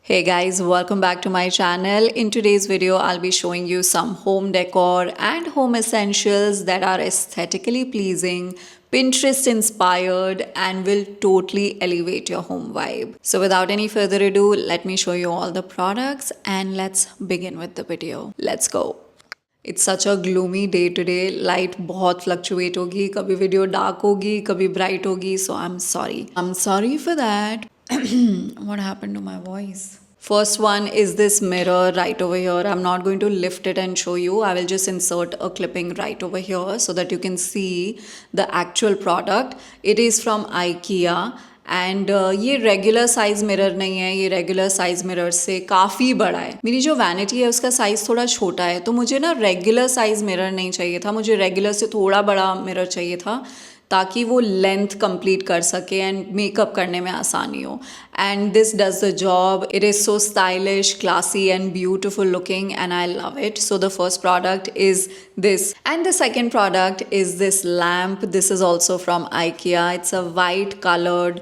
Hey guys, welcome back to my channel. In today's video, I'll be showing you some home decor and home essentials that are aesthetically pleasing, Pinterest inspired, and will totally elevate your home vibe. So without any further ado, let me show you all the products and let's begin with the video. Let's go. It's such a gloomy day today. Light बहुत fluctuate होगी, कभी video dark होगी, कभी bright होगी. So I'm sorry. I'm sorry for that. What happened to my voice? First one is this mirror right over here. I'm not going to lift it and show you. I will just insert a clipping right over here so that you can see the actual product. It is from IKEA. And ये regular size mirror नहीं है, ये regular size mirror से काफ़ी बड़ा है. मेरी जो वैनिटी है उसका साइज़ थोड़ा छोटा है, तो मुझे ना रेगुलर साइज मिरर नहीं चाहिए था, मुझे रेगुलर से थोड़ा बड़ा मिरर चाहिए था ताकि वो लेंथ कंप्लीट कर सके एंड मेकअप करने में आसानी हो. And this does the job. It is so stylish, classy and beautiful looking and I love it. So the first product is this, and the second product is this lamp. This is also from IKEA. It's a white colored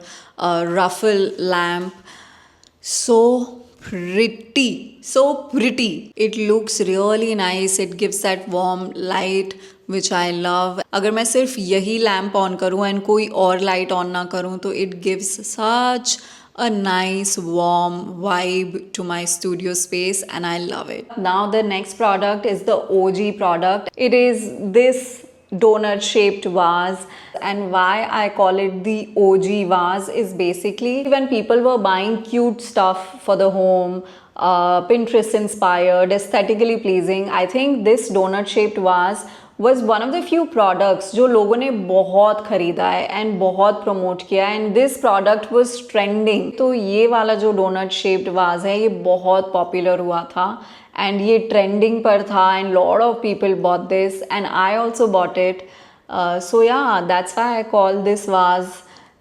ruffle lamp. So pretty. It looks really nice. It gives that warm light which I love. अगर मैं सिर्फ यही lamp on करूँ and कोई और light on ना करूँ तो it gives such a nice warm vibe to my studio space and I love it. Now the next product is the OG product. It is this donut shaped vase, and why I call it the OG vase is basically when people were buying cute stuff for the home, Pinterest inspired, aesthetically pleasing. I think this donut shaped vase was one of the few products जो लोगों ने बहुत ख़रीदा है and बहुत promote किया है and this product was trending. तो ये वाला जो डोनट शेप्ड वाज है ये बहुत पॉपुलर हुआ था एंड ये ट्रेंडिंग पर था and lot of people bought this and I also bought it. So yeah that's why I call this was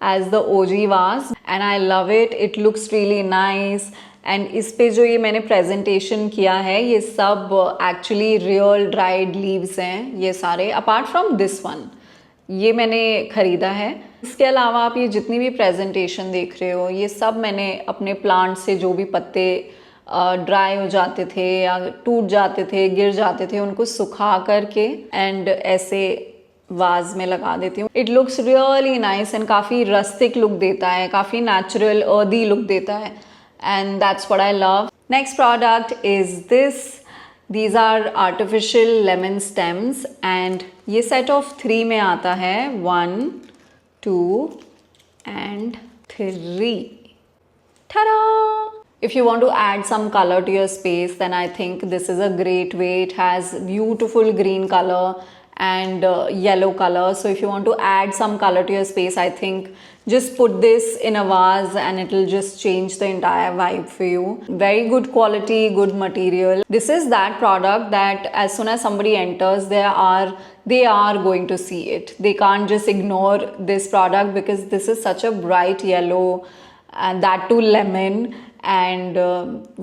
as the OG vase and I love it. It looks really nice. And इस पे जो ये मैंने presentation किया है ये सब actually real dried leaves हैं ये सारे, अपार्ट फ्रॉम दिस वन ये मैंने ख़रीदा है. इसके अलावा आप ये जितनी भी प्रेजेंटेशन देख रहे हो ये सब मैंने अपने प्लांट से जो भी पत्ते ड्राई हो जाते थे या टूट जाते थे, गिर जाते थे, उनको सुखा करके एंड ऐसे वाज में लगा देती हूँ. It looks really nice and काफ़ी रस्टिक लुक देता है, काफ़ी नेचुरल अर्दी लुक देता है. And that's what I love. Next product is this. These are artificial lemon stems and ये set of 3 में आता है. 1, 2 and 3. Ta-da! If you want to add some color to your space, then I think this is a great way. It has beautiful green color and yellow color. So if you want to add some color to your space, I think just put this in a vase and it will just change the entire vibe for you. Very good quality, good material. This is that product that as soon as somebody enters they are going to see it. They can't just ignore this product because this is such a bright yellow and that too lemon and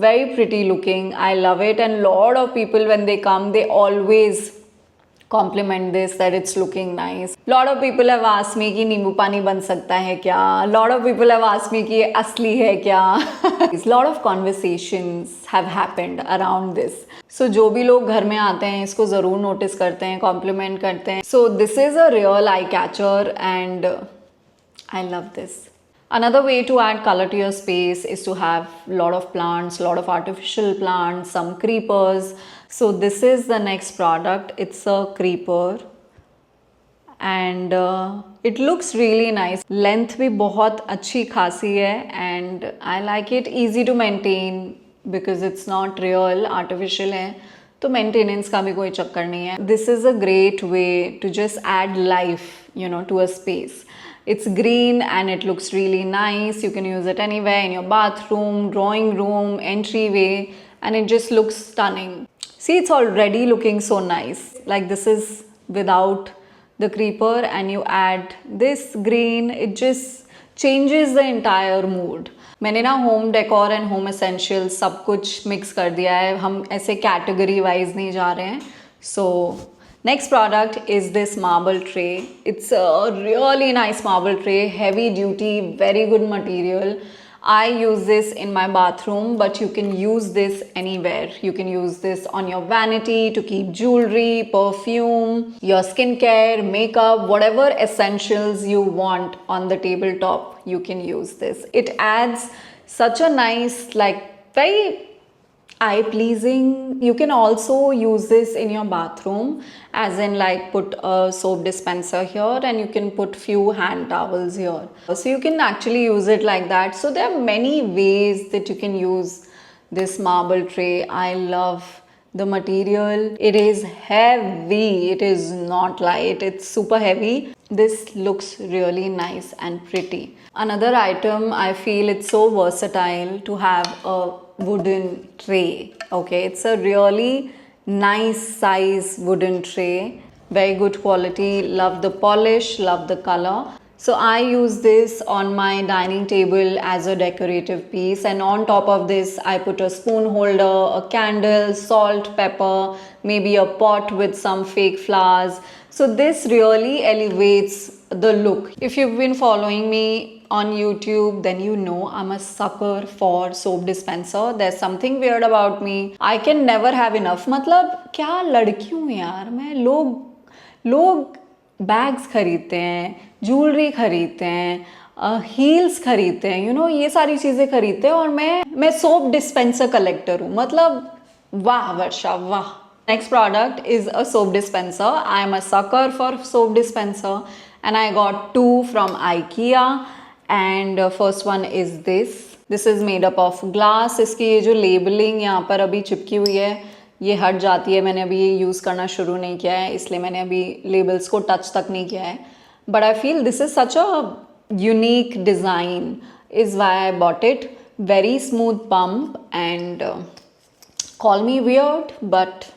very pretty looking. I love it and lot of people when they come they always compliment this that it's looking nice. Lot of people have asked me कि नींबू पानी बन सकता है क्या. Lot of people have asked me कि ये असली है क्या. Lot of conversations have happened around this. So जो भी लोग घर में आते हैं इसको ज़रूर नोटिस करते हैं, कॉम्प्लीमेंट करते हैं. So this is a real eye catcher and I love this. Another way to add color to your space is to have a lot of plants, lot of artificial plants, some creepers. So this is the next product. It's a creeper and it looks really nice. Length भी बहुत अच्छी खासी है and I like it. Easy to maintain because it's not real, artificial है तो maintenance का भी कोई चक्कर नहीं है. This is a great way to just add life, to a space. It's green and it looks really nice. You can use it anywhere in your bathroom, drawing room, entryway and it just looks stunning. See, it's already looking so nice. Like this is without the creeper and you add this green, it just changes the entire mood. मैंने ना home decor and home essentials सब कुछ mix कर दिया है, हम ऐसे category wise नहीं जा रहे हैं. So next product is this marble tray. It's a really nice marble tray, heavy duty, very good material. I use this in my bathroom, but you can use this anywhere. You can use this on your vanity to keep jewelry, perfume, your skincare, makeup, whatever essentials you want on the tabletop, you can use this. It adds such a nice, like, very eye pleasing. You can also use this in your bathroom, as in like put a soap dispenser here and you can put few hand towels here, so you can actually use it like that. So there are many ways that you can use this marble tray. I love the material. It is heavy, it is not light, it's super heavy. This looks really nice and pretty. Another item, I feel it's so versatile to have a wooden tray. Okay, it's a really nice size wooden tray, very good quality. Love the polish, love the color. So I use this on my dining table as a decorative piece, and on top of this I put a spoon holder, a candle, salt, pepper, maybe a pot with some fake flowers. So this really elevates the look. If you've been following me on YouTube, then you know I'm a sucker for soap dispenser. There's something weird about me. I can never have enough. मतलब क्या लड़की हूँ यार मैं. लोग bags खरीदते हैं, jewellery खरीदते हैं, हील्स खरीदते हैं, यू नो, ये सारी चीज़ें खरीदते हैं, और मैं सोप डिस्पेंसर कलेक्टर हूँ. मतलब वाह वर्षा वाह. Next product is a soap dispenser. I am a sucker for soap dispenser and I got two from IKEA. And first one is this. This is made up of glass. इसकी ये जो labelling यहाँ पर अभी चिपकी हुई है ये हट जाती है. मैंने अभी ये यूज़ करना शुरू नहीं किया है, इसलिए मैंने अभी लेबल्स को टच तक नहीं किया है. But I feel this is such a unique design, is why I bought it. Very smooth pump and call me weird, but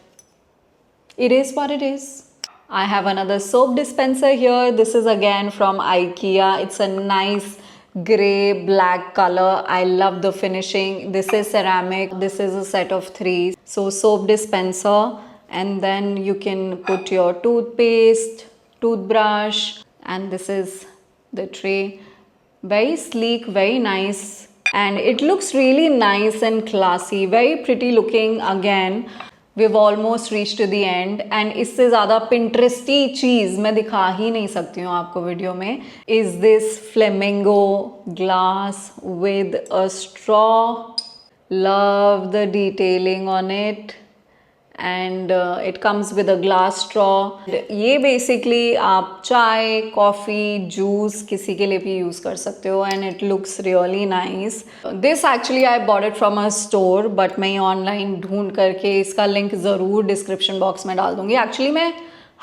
it is what it is. I have another soap dispenser here. This is again from IKEA. It's a nice grey black color. I love the finishing. This is ceramic. This is a set of 3. So soap dispenser, and then you can put your toothpaste, toothbrush, and this is the tray. Very sleek, very nice, and it looks really nice and classy. Very pretty looking again. We've almost reached to the end, and इससे ज़्यादा पिंटरेस्टी चीज़ मैं दिखा ही नहीं सकती हूँ आपको video में. Is this flamingo glass with a straw? Love the detailing on it, and it comes with a glass straw. ये basically आप चाय, कॉफ़ी, जूस किसी के लिए भी यूज़ कर सकते हो, and it looks really nice. This actually I bought it from a store, but मैं ऑनलाइन ढूंढ करके इसका लिंक ज़रूर डिस्क्रिप्शन बॉक्स में डाल दूँगी. एक्चुअली मैं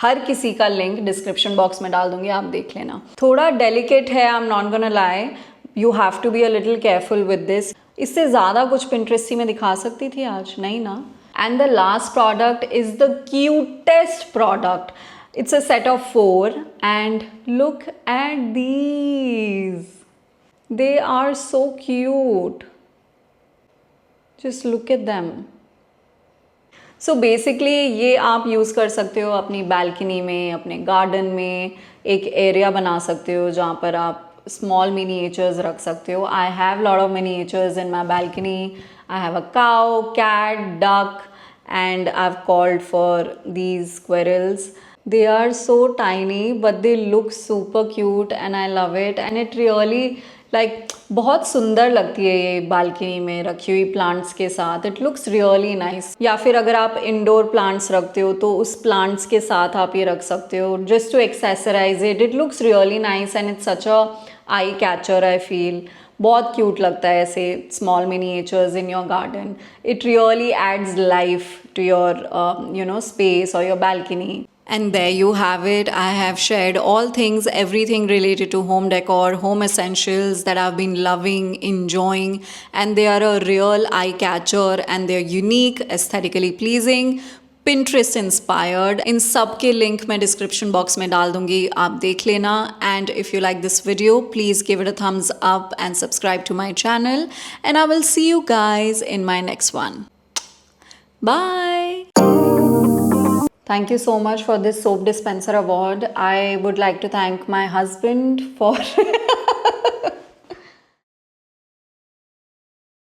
हर किसी का लिंक डिस्क्रिप्शन बॉक्स में डाल दूँगी, आप देख लेना. थोड़ा डेलिकेट है, I am not gonna lie. You have to be a little careful with this. इससे ज़्यादा कुछ पिंटरेस्टी में दिखा सकती थी आज, नहीं ना. And the last product is the cutest product. It's a set of 4, and look at these. They are so cute. Just look at them. So basically ये आप यूज़ कर सकते हो अपनी बालकनी में, अपने गार्डन में. एक एरिया बना सकते हो जहाँ पर आप small miniatures रख सकते हो. I have lot of miniatures in my balcony. I have a cow, cat, duck, and I've called for these squirrels. They are so tiny, but they look super cute, and I love it. And it really like बहुत सुंदर लगती है ये balcony में रखी हुई plants के साथ. It looks really nice. या फिर अगर आप इंडोर प्लांट्स रखते हो तो उस प्लांट्स के साथ आप ये रख सकते हो, just to accessorise it. It looks really nice and it's such a eye catcher. I feel बहुत क्यूट लगता है ऐसे small miniatures in your garden. It really adds life to your you know space और your balcony. And there you have it. I have shared all things, everything related to home decor, home essentials that I've been loving, enjoying, and they are a real eye catcher, and they're unique, aesthetically pleasing, Pinterest inspired. इन सब के link मैं description box में डाल दूंगी, आप देख लेना. And if you like this video, please give it a thumbs up and subscribe to my channel. And I will see you guys in my next one. Bye. Thank you so much for this soap dispenser award. I would like to thank my husband for